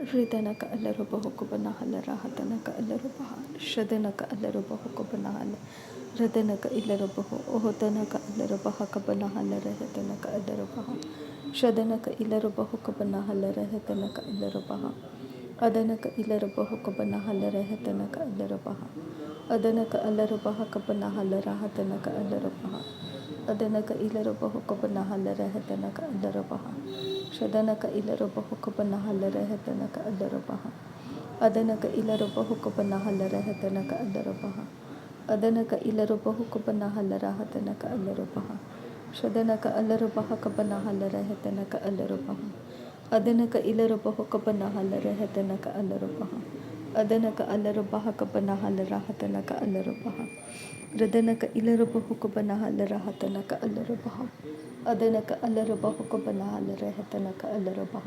ರಿದನಕ ಅಲ್ಲರಬಹುಕುಬನ ಹಲರ ಹತನಕ ಅಲ್ಲರಬಹ ಶದನಕ ಅಲ್ಲರಬಹುಕುಬನ ಹಲ ರದನಕ ಇಲ್ಲರಬಹು ಓಹತನಕ ಅಲ್ಲರಬಹ ಕಬನ ಹಲರ ಹೆತನಕ ಅಲ್ಲರಬಹ ಶದನಕ ಇಲ್ಲರಬಹುಕುಬನ ಹಲರ ಹೆತನಕ ಅಲ್ಲರಬಹ ಅದನಕ ಇಲ್ಲರಬಹುಕುಬನ ಹಲರ ಹೆತನಕ ಅಲ್ಲರಬಹ ಅದನಕ ಅಲ್ಲರಬಹ ಕಬನ ಹಲರ ಹತನಕ ಅಲ್ಲರಬಹ ಅದನಕ ಇಲ್ಲರಬಹುಕುಬನ ಹಲರ ಹೆತನಕ ಅಲ್ಲರಬಹ ಶದನಕ ಇಲ್ಲರಬಹುಕುಬನ ಹಲರ ಹೆತನಕ ಅಲ್ಲರಬಹ ಅದನಕ ಇಲ್ಲರಬಹುಕುಬನ ಹಲರ ಹೆತನಕ ಅಲ್ಲರಬಹ ಅದನಕ ಇಲ್ಲರಬಹುಕುಬನ ಹಲರ ಹತನಕ ಅಲ್ಲರಬಹ ಶದನಕ ಅಲ್ಲರಬಹ ಕಬನ ಹಲರ ಹೆತನಕ ಅಲ್ಲರಬಹ ಅದನಕ ಇಲ್ಲರಬಹುಕುಬನ ಹಲರ ಹೆತನಕ ಅಲ್ಲರಬಹ ಅದನಕ ಅಲ್ಲರಬಹ ಕಬನ ಹಲರ ಹತನಕ ಅಲ್ಲರಬಹ ರದನಕ ಇಲ್ಲರಬಹುಕುಬನ ಹಲರ ಹತನಕ ಅಲ್ಲರಬಹ ಅದನಕ ಅಲ್ಲರಬಹುಕುಬನ ಹಲರ ಹೆತನಕ ಅಲ್ಲರಬಹ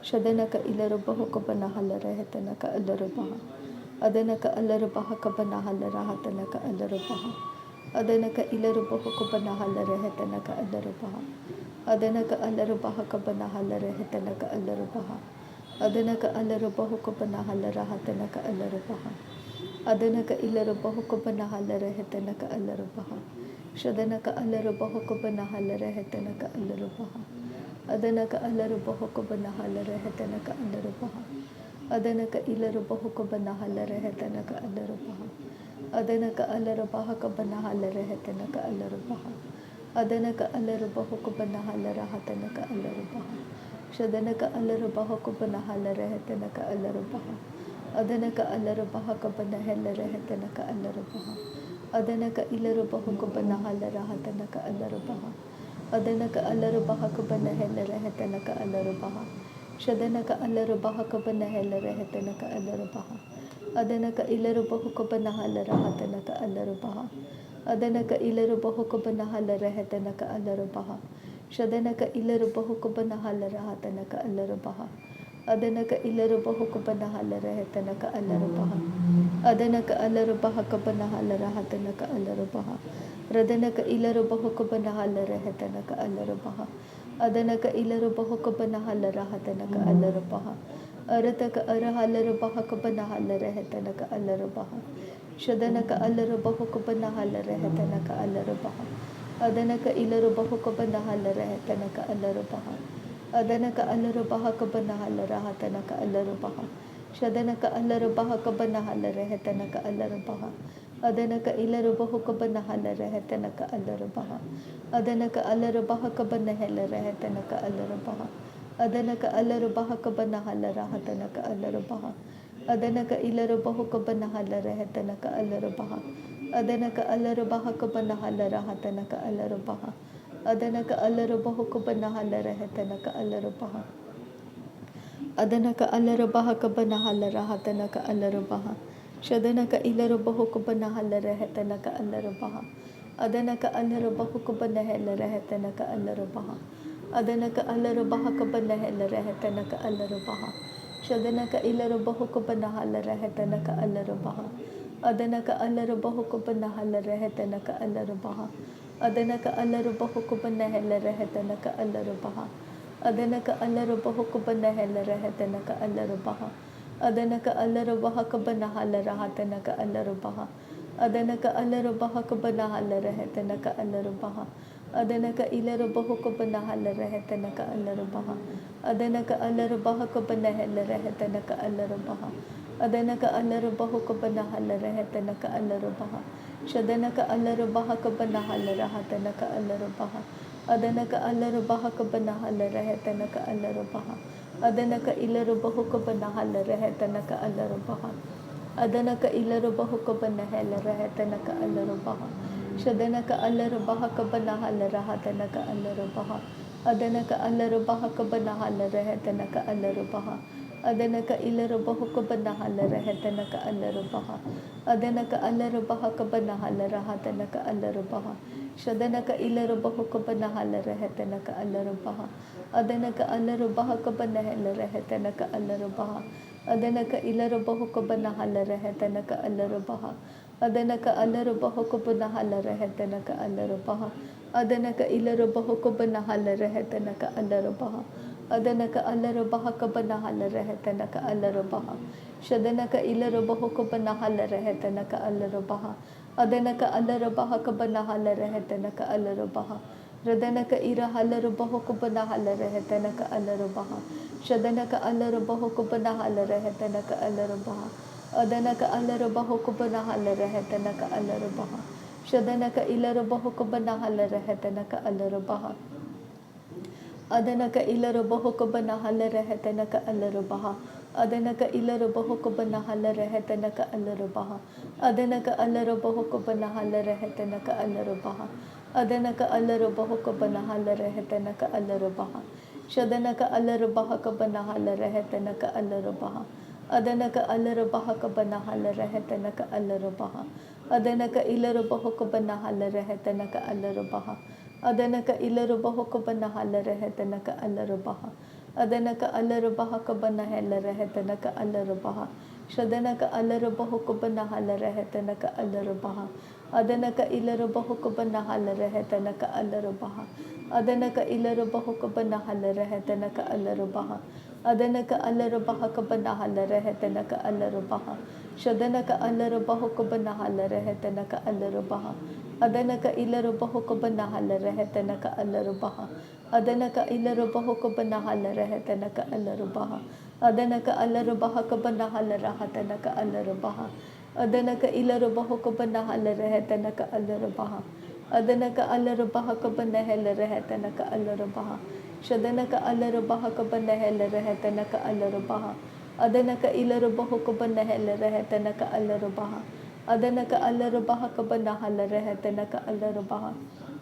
ಶದನಕ ಇಲ್ಲರಬಹುಕುಬನ ಹಲರ ಹೆತನಕ ಅಲ್ಲರಬಹ ಅದನಕ ಅಲ್ಲರಬಹ ಕಬನ ಹಲರ ಹತನಕ ಅಲ್ಲರಬಹ ಅದನಕ ಇಲ್ಲರಬಹುಕುಬನ ಹಲರ ಹೆತನಕ ಅಲ್ಲರಬಹ ಅದನಕ ಅಲ್ಲರಬಹ ಕಬನ ಹಲರ ಹೆತನಕ ಅಲ್ಲರಬಹ ಅದನಕ ಅಲ್ಲರಬಹುಕುಬನ ಹಲರ ಹತನಕ ಅಲ್ಲರಬಹ ಅದನಕ ಇಲ್ಲರಬಹುಕುಬನ ಹಲರ ಹೆತನಕ ಅಲ್ಲರಬಹ ಶದನಕ ಅಲ್ಲರಬಹುಕುಬನ ಹಲರ ಹೆತನಕ ಅಲ್ಲರಬಹ ಅದನಕ ಅಲ್ಲರಬಹುಕುಬನ ಹಲರ ಹೆತನಕ ಅಲ್ಲರಬಹ ಅದನಕ ಇಲ್ಲರಬಹುಕುಬನ ಹಲರ ಹೆತನಕ ಅಲ್ಲರಬಹ ಅದನಕ ಅಲ್ಲರಬಹ ಕಬನ ಹಲರ ಹೆತನಕ ಅಲ್ಲರಬಹ ಅದನಕ ಅಲ್ಲರಬಹುಕುಬನ ಹಲರ ಹತನಕ ಅಲ್ಲರಬಹ ಶದನಕ ಅಲ್ಲರಬಹುಕುಬನ ಹಲರ ಹೆತನಕ ಅಲ್ಲರಬಹ ಅದನಕ ಅಲ್ಲರಬಹ ಕಬನ ಹೆಲ್ಲರ ಹೆತನಕ ಅಲ್ಲರಬಹ ಅದನಕ ಇಲ್ಲರಬಹುಕುಬನ ಹಲರ ಹತನಕ ಅಲ್ಲರಬಹ ಅದನಕ ಅಲ್ಲರಬಹ ಕಬನ ಹೆಲ್ಲರ ಹೆತನಕ ಅಲ್ಲರಬಹ ಶದನಕ ಅಲ್ಲರಬಹ ಕಬನ ಹೆಲ್ಲರ ಹೆತನಕ ಅಲ್ಲರಬಹ ಅದನಕ ಇಲ್ಲರಬಹುಕುಬನ ಹಲರ ಹತನಕ ಅಲ್ಲರಬಹ ಅದನಕ ಇಲ್ಲರಬಹುಕುಬನ ಹಲರ ಹೆತನಕ ಅಲ್ಲರಬಹ ಶದನಕ ಇಲ್ಲರಬಹುಕುಬನ ಹಲರ ಹತನಕ ಅಲ್ಲರಬಹ ಅದನಕ ಇಲ್ಲರಬಹುಕುಬನ ಹಲರ ಹೆತನಕ ಅಲ್ಲರಬಹ ಅದನಕ ಅಲ್ಲರಬಹ ಕಬನ ಹಲರ ಹತನಕ ಅಲ್ಲರಬಹ ರದನಕ ಇಲ್ಲರಬಹುಕುಬನ ಹಲರ ಹೆತನಕ ಅಲ್ಲರಬಹ ಅದನಕ ಇಲ್ಲರಬಹುಕುಬನ ಹಲರ ಹತನಕ ಅಲ್ಲರಬಹ ಅರತಕ ಅರ ಹಲರಬಹ ಕಬನ ಹಲರ ಹೆತನಕ ಅಲ್ಲರಬಹ ಶದನಕ ಅಲ್ಲರಬಹುಕುಬನ ಹಲರ ಹೆತನಕ ಅಲ್ಲರಬಹ ಅದನಕ ಇಲ್ಲರಬಹುಕುಬನ ಹಲರ ಹೆತನಕ ಅಲ್ಲರಬಹ ಅದನಕ ಅಲ್ಲರಬಹ ಕಬನ ಹಲರ ಹತನಕ ಅಲ್ಲರಬಹ ಶದನಕ ಅಲ್ಲರಬಹ ಕಬನ ಹಲರ ಹೆತನಕ ಅಲ್ಲರಬಹ ಅದನಕ ಇಲ್ಲರಬಹುಕುಬನ ಹಲರ ಹೆತನಕ ಅಲ್ಲರಬಹ ಅದನಕ ಅಲ್ಲರಬಹ ಕಬನ ಹೆಲ್ಲರ ಹೆತನಕ ಅಲ್ಲರಬಹ ಅದನಕ ಅಲ್ಲರಬಹ ಕಬನ ಹಲರ ಹತನಕ ಅಲ್ಲರಬಹ ಅದನಕ ಇಲ್ಲರಬಹುಕುಬನ ಹಲರ ಹೆತನಕ ಅಲ್ಲರಬಹ ಅದನಕ ಅಲ್ಲರಬಹ ಕಬನ ಹಲರ ಹತನಕ ಅಲ್ಲರಬಹ ಅದನಕ ಅಲ್ಲರಬಹುಕುಬನ ಹಲರ ಹೆತನಕ ಅಲ್ಲರಬಹ ಅದನಕ ಅಲ್ಲರಬಹ ಕಬನ ಹಲರ ಹತನಕ ಅಲ್ಲರಬಹ ಶದನಕ ಇಲ್ಲರಬಹುಕುಬನ ಹಲರ ಹೆತನಕ ಅಲ್ಲರಬಹ ಅದನಕ ಅಲ್ಲರಬಹುಕುಬನ ಹೆಲ್ಲರ ಹೆತನಕ ಅಲ್ಲರಬಹ ಅದನಕ ಅಲ್ಲರಬಹ ಕಬನ ಹೆಲ್ಲರ ಹೆತನಕ ಅಲ್ಲರಬಹ ಶದನಕ ಇಲ್ಲರಬಹುಕುಬನ ಹಲರ ಹೆತನಕ ಅಲ್ಲರಬಹ ಅದನಕ ಅಲ್ಲರಬಹುಕುಬನ ಹಲರ ಹೆತನಕ ಅಲ್ಲರಬಹ ಅದನಕ ಅಲ್ಲರಬಹುಕುಬನ ಹೆಲ್ಲರ ಹೆತನಕ ಅಲ್ಲರಬಹ ಅದನಕ ಅಲ್ಲರಬಹುಕುಬನ ಹೆಲ್ಲರ ಹೆತನಕ ಅಲ್ಲರಬಹ ಅದನಕ ಅಲ್ಲರಬಹ ಕಬನ ಹಲರ ಹತನಕ ಅಲ್ಲರಬಹ ಅದನಕ ಅಲ್ಲರಬಹ ಕಬನ ಹಲರ ಹೆತನಕ ಅಲ್ಲರಬಹ ಅದನಕ ಇಲ್ಲರಬಹುಕುಬನ ಹಲರ ಹೆತನಕ ಅಲ್ಲರಬಹ ಅದನಕ ಅಲ್ಲರಬಹ ಕಬನ ಹೆಲ್ಲರ ಹೆತನಕ ಅಲ್ಲರಬಹ ಅದನಕ ಅಲ್ಲರಬಹುಕುಬನ ಹಲರ ಹೆತನಕ ಅಲ್ಲರಬಹ ಶದನಕ ಅಲ್ಲರಬಹ ಕಬನ ಹಲರ ಹತನಕ ಅಲ್ಲರಬಹ ಅದನಕ ಅಲ್ಲರಬಹ ಕಬನ ಹಲರ ಹೆತನಕ ಅಲ್ಲರಬಹ ಅದನಕ ಇಲ್ಲರಬಹುಕುಬನ ಹಲರ ಹೆತನಕ ಅಲ್ಲರಬಹ ಅದನಕ ಇಲ್ಲರಬಹುಕುಬನ ಹೆಲ್ಲರ ಹೆತನಕ ಅಲ್ಲರಬಹ ಶದನಕ ಅಲ್ಲರಬಹ ಕಬನ ಹಲರ ಹತನಕ ಅಲ್ಲರಬಹ ಅದನಕ ಅಲ್ಲರಬಹ ಕಬನ ಹಲರ ಹೆತನಕ ಅಲ್ಲರಬಹ ಅದನಕ ಇಲ್ಲರಬಹುಕುಬನ ಹಲರ ಹೆತನಕ ಅಲ್ಲರಬಹ ಅದನಕ ಅಲ್ಲರಬಹ ಕಬನ ಹಲರ ಹತನಕ ಅಲ್ಲರಬಹ ಶದನಕ ಇಲ್ಲರಬಹುಕುಬನ ಹಲರ ಹೆತನಕ ಅಲ್ಲರಬಹ ಅದನಕ ಅಲ್ಲರಬಹ ಕಬನ ಹೆಲ್ಲರ ಹೆತನಕ ಅಲ್ಲರಬಹ ಅದನಕ ಇಲ್ಲರಬಹುಕುಬನ ಹಲರ ಹೆತನಕ ಅಲ್ಲರಬಹ ಅದನಕ ಅಲ್ಲರಬಹುಕುಬನ ಹಲರ ಹೆತನಕ ಅಲ್ಲರಬಹ ಅದನಕ ಇಲ್ಲರಬಹುಕುಬನ ಹಲರ ಹೆತನಕ ಅಲ್ಲರಬಹ Adanaka alara baha kabanahala rehetanaka alara baha. Shadanaka ilara baho kabanahala rehetanaka alara baha. Adanaka alara baha kabanahala rehetanaka alara baha. Radanaka ira halara baho kabanahala rehetanaka alara baha. Shadanaka alara baho kabanahala rehetanaka alara baha. Adanaka alara baho kabanahala rehetanaka alara baha. Shadanaka ilara baho kabanahala rehetanaka alara baha. Adanaka ilara bahoka banahala rehetanaka alara baha. Adanaka ilara bahoka banahala rehetanaka alara baha. Adanaka alara bahoka banahala rehetanaka alara baha. Adanaka alara bahoka banahala rehetanaka alara baha. Shadanaka alara bahaka banahala rehetanaka alara baha. Adanaka alara bahaka banahala rehetanaka alara baha. Adanaka ilara bahoka banahala rehetanaka alara baha. Adanaka ilara bahoka banahala rehetanaka alara baha. Adanaka alara bahaka banahela rehetanaka alara baha. Shadanaka alara bahoka banahala rehetanaka alara baha. Adanaka ilara bahoka banahala rehetanaka alara baha. Adanaka ilara bahoka banahala rehetanaka alara baha. Adanaka alara bahaka banahala rehetanaka alara baha. Shadanaka alara bahoka banahala rehetanaka alara baha. Adanaka ilara bahoka banahala rehetanaka alara baha. Adanaka ilara bahoka banahala rehetanaka alara baha. Adanaka alara bahaka banahala rahatanaka alara baha. Adanaka ilara bahoka banahala rehetanaka alara baha. Adanaka alara bahaka banahela rehetanaka alara baha. Shadanaka alara bahaka banahela rehetanaka alara baha. Adanaka ilara bahoka banahela rehetanaka alara baha. Adanaka alara bahaka banahala rehetanaka alara baha.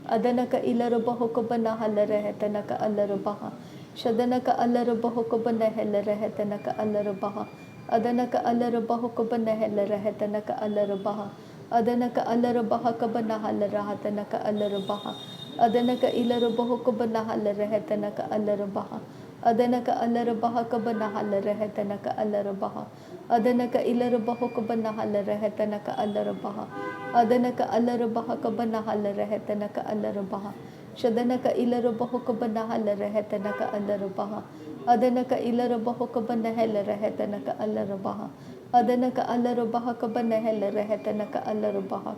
Adanaka ilara bahoka banahala rehetanaka alara baha. Shadanaka alara bahoka banahela rehetanaka alara baha. Adanaka alara bahoka banahela rehetanaka alara baha. Adanaka alara bahaka banahala rahatanaka alara baha. Adanaka ilara bahoka banahala rehetanaka alara baha. Adanaka alara bahaka banahala rehetanaka alara baha. Adanaka ilara bahoka banahala rehetanaka alara baha. Adanaka alara bahaka banahala rehetanaka alara baha. Shadanaka ilara bahoka banahala rehetanaka alara baha. Adanaka ilara bahoka banahela rehetanaka alara baha. Adanaka alara bahaka banahela rehetanaka alara baha.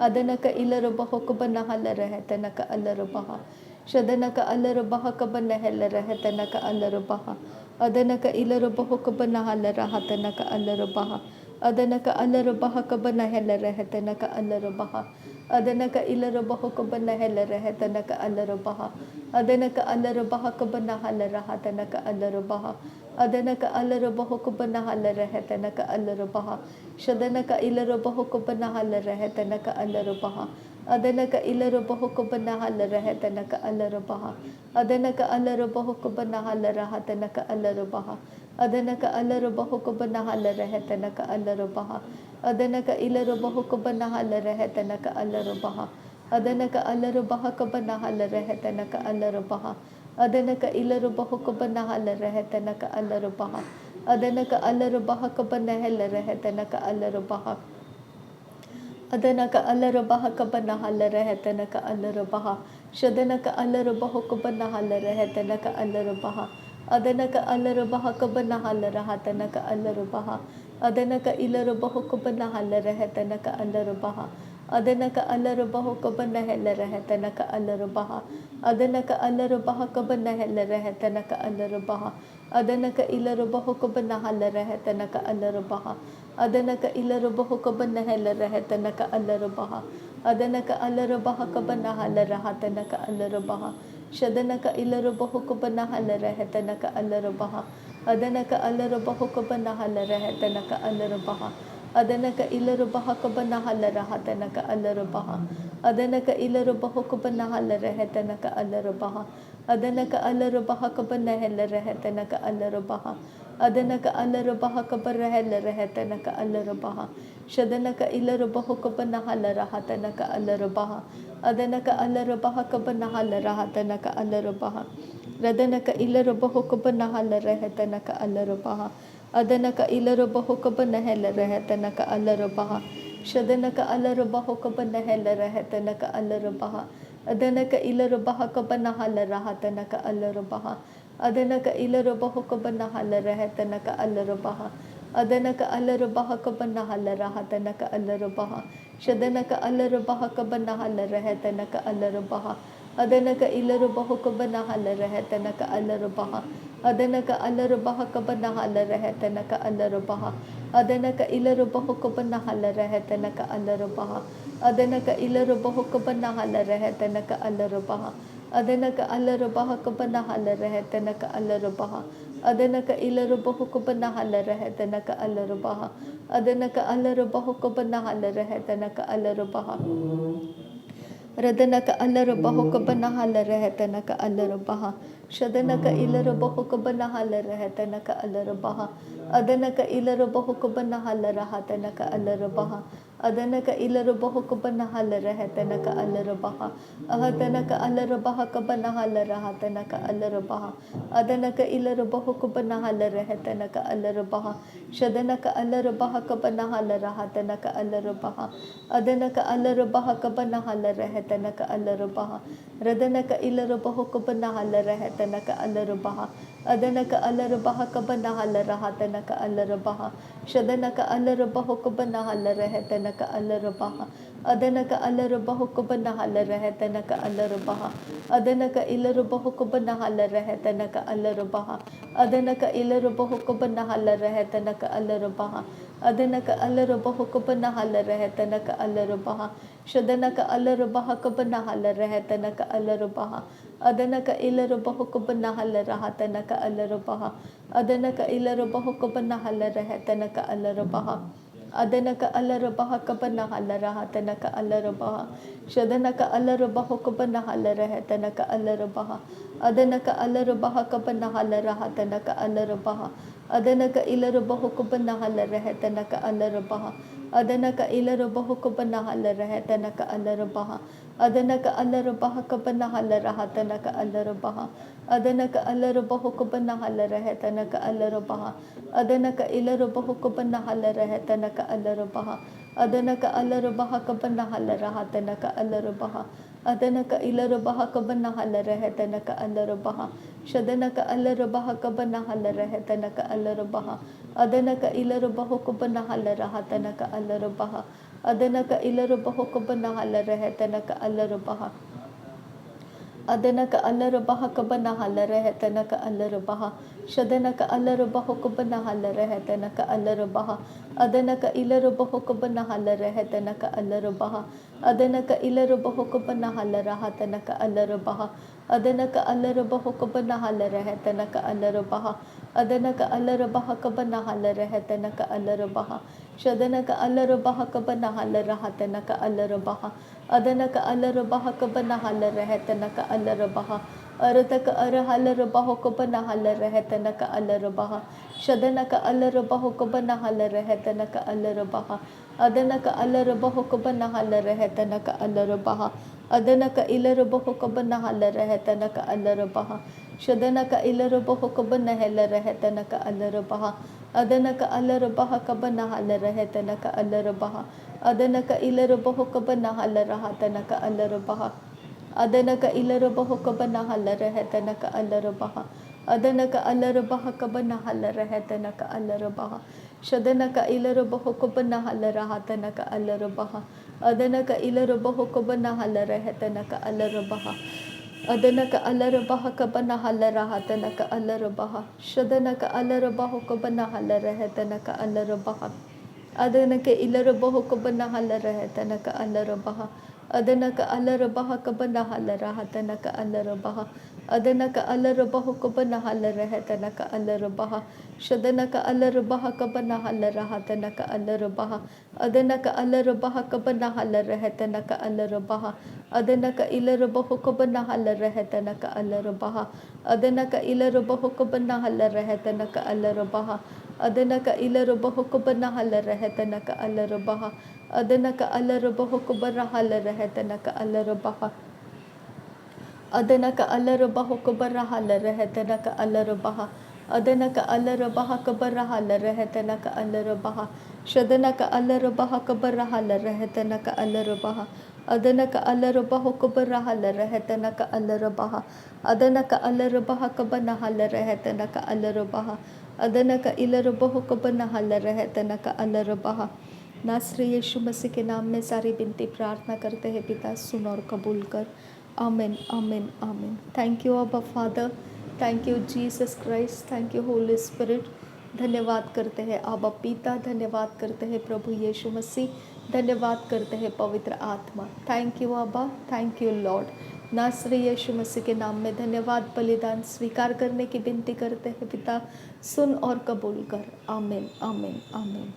Adanaka ilara bahoka banahala rehetanaka alara baha. Shadanaka alara bahaka banahela rehetanaka alara baha. Adanaka ilara bahoka banahala rahatanaka alara baha. Adanaka alara bahaka banahela rehetanaka alara baha. Adanaka ilara bahoka banahela rehetanaka alara baha. Adanaka alara bahaka banahala rahatanaka alara baha. Adanaka alara bahoka banahala rehetanaka alara baha. Shadanaka ilara bahoka banahala rehetanaka alara baha. Adanaka ilara bahoka banahala rehetanaka alara baha. Adanaka alara bahoka banahala rahatanaka alara baha. Adanaka alara bahoka banahala rehetanaka alara baha. Adanaka ilara bahoka banahala rehetanaka alara baha. Adanaka alara bahaka banahala rehetanaka alara baha. Adanaka ilara bahoka banahala rehetanaka alara baha. Adanaka alara bahaka banahela rehetanaka alara baha. Adanaka alara bahaka banahala rehetanaka alara baha. Shadanaka alara bahoka banahala rehetanaka alara baha. Adanaka alara bahaka banahala rahatanaka alara baha. Adanaka ilara bahoka banahala rehetanaka alara baha. Adanaka alara bahoka banahela rehetanaka alara baha. Adanaka alara bahaka banahela rehetanaka alara baha. Adanaka ilara bahoka banahala rehetanaka alara baha. Adanaka ilara bahoka banahela rehetanaka alara baha. Adanaka alara bahaka banahala rahatanaka alara baha. Shadanaka ilara bahoka banahala rehetanaka alara baha. Adanaka alara bahoka banahala rehetanaka alara baha. Adanaka ilara bahaka banahala rahatanaka alara baha. Adanaka ilara bahoka banahala rehetanaka alara baha. Adanaka alara bahaka banahela rehetanaka alara baha. Adanaka alara bahaka barahela rehetanaka alara baha. Shadanaka ilara bahoka banahala rahatanaka alara baha. Adanaka alara bahaka banahala rahatanaka alara baha. Radanaka ilara bahoka banahala rehetanaka alara baha. Adanaka ilara bahoka banahela rehetanaka alara baha. Shadanaka alara bahoka banahela rehetanaka alara baha. Adanaka ilara bahaka banahala rahatanaka alara baha. Adanaka ilarubahu kabanahala rehetanaka alarubaha. Adanaka alarubaha kabanahala rahatanaka alarubaha. Shadanaka alarubaha kabanahala rehetanaka alarubaha. Adanaka ilarubahu kabanahala rehetanaka alarubaha. Adanaka alarubaha kabanahala rehetanaka alarubaha. Adanaka ilarubahu kabanahala rehetanaka alarubaha. Adanaka ilarubahu kabanahala rehetanaka alarubaha. Adanaka alarubaha kabanahala rehetanaka alarubaha. Adanaka ilarubahu kabanahala rehetanaka alarubaha. Adanaka alarubahu kabanahala rehetanaka alarubaha. Radanaka alarubahu kabanahala rehetanaka alarubaha. Shadanaka ilarubahu kabanahala rehetanaka alarubaha. Adanaka ilarubahu kabanahala rahatanaka alarubaha. Adanaka ilarubahu kabanahala rehetanaka alarubaha. Ahatanaka alarubaha kabanahala rahatanaka alarubaha. Adanaka ilarubahu kabanahala rehetanaka alarubaha. Shadanaka alarubaha kabanahala rahatanaka alarubaha. Adanaka alarubaha kabanahala rehetanaka alarubaha. Radanaka ilarubahu kabanahala rehetanaka alarubaha. Adanaka alarubaha kabanahala rahatanaka alarubaha. Shadanaka alarubahu kabanahala rehetanaka alarubaha. Adanaka alarubahu kabanahala rehetanaka alarubaha. Adanaka ilarubahu kabanahala rehetanaka alarubaha. Adanaka ilarubahu kabanahala rehetanaka alarubaha. Adanaka alarubahu kabanahala rehetanaka alarubaha. Shadanaka alarubaha kabanahala rehetanaka alarubaha. Adanaka ilarubahu kabanahala rahatanaka alarubaha. Adanaka ilarubahu kabanahala rehetanaka alarubaha. Adanaka alarubaha kabanahala rahatanaka alarubaha. Shadanaka alarubahu kabanahala rehetanaka alarubaha. Adanaka alarubaha kabanahala rahatanaka alarubaha. Adanaka ilarubahu kabanahala rehetanaka alarubaha. Adanaka ilarubahu kabanahala rehetanaka alarubaha. Adanaka alarubaha kabanahala rahatanaka alarubaha. Adanaka alarubahu kabanahala rehetanaka alarubaha. Adanaka ilarubahu kabanahala rehetanaka alarubaha. Adanaka alarubaha kabanahala rahatanaka alarubaha. Adanaka ilarubaha kabanahala rehetanaka alarubaha. Shadanaka alarubaha kabanahala rehetanaka alarubaha. Adanaka ilarubahu kabanahala rahatanaka alarubaha. Adanaka ilarubahu kabanahala rehetanaka alarubaha. Adanaka alarubaha kabanahala rehetanaka alarubaha. Shadanaka alarubahu kabanahala rehetanaka alarubaha. Adanaka ilarubahu kabanahala rehetanaka alarubaha. Adanaka ilarubahu kabanahala rahatanaka alarubaha. Adanaka alarubahu kabanahala rehetanaka alarubaha. Adanaka alarubaha kabanahala rehetanaka alarubaha. Shadanaka alarubaha kabanahala rahatanaka alarubaha. Adanaka alarubaha kabanahala rehetanaka alarubaha. Aradaka arahalarubahu kabanahala rehetanaka alarubaha. Shadanaka alarubahu kabanahala rehetanaka alarubaha. Adanaka alarubahu kabanahala rehetanaka alarubaha. Adanaka ilarubahu kabanahala rehetanaka alarubaha. Shadanaka ilarubahu kabanahala rehetanaka alarubaha. Adanaka alarubaha kabanahala rehetanaka alarubaha. Adanaka ilarubahu kabanahala rahatanaka alarubaha. Adanaka ilarubahu kabanahala rehetanaka alarubaha. Adanaka alarubaha kabanahala rehetanaka alarubaha. Shadanaka ilarubahu kabanahala rahatanaka alarubaha. Adanaka ilarubahu kabanahala rehetanaka alarubaha. Adanaka alarubaha kabanahala rahatanaka alarubaha. Shadanaka alarubahu kabanahala rehetanaka alarubaha. Adanaka ilarubahu kabanahala rehetanaka alarubaha. Adanaka alarubaha kabanahala rahatanaka alarubaha. Adanaka alarubahu kabanahala rehetanaka alarubaha. Shadanaka alarubaha kabanahala rahatanaka alarubaha. Adanaka alarubaha kabanahala rehetanaka alarubaha. Adanaka ilarubahu kabanahala rehetanaka alarubaha. Adanaka ilarubahu kabanahala rehetanaka alarubaha. Adanaka ilarubahu kabanahala rehetanaka alarubaha. Adanaka alarubahu kabanahala rehetanaka alarubaha. Adanaka alarubahu kabanahala rehetanaka alarubaha. Adanaka alarubaha kabanahala rehetanaka alarubaha. Shadanaka alarubaha kabanahala rehetanaka alarubaha. ಅದನಕ ಅಲ್ಲರಬಹ ಕೊಬರ ಹಲರಹತನಕ ಅಲ್ಲರಬಹ ಅದನಕ ಅಲ್ಲರಬಹ ಕಬನ ಹಲರಹತನಕ ಅಲ್ಲರಬಹ ಅದनक इलरबह कबन हलरहतनक अलरबह। नासरी यीशु मसीह के नाम में सारी विनती प्रार्थना करते हैं पिता, सुन और कबूल कर। आमीन आमीन आमीन। थैंक यू अब्बा father, thank you Jesus Christ, thank you Holi spirit. धन्यवाद करते हैं अब्बा पिता, धन्यवाद करते हैं प्रभु यीशु मसीह, धन्यवाद करते हैं पवित्र आत्मा। थैंक यू अब्बा, थैंक यू लॉर्ड। नासरी यीशु मसीह के नाम में धन्यवाद बलिदान स्वीकार करने की विनती करते हैं पिता, सुन और कबूल कर। आमीन आमीन आमीन।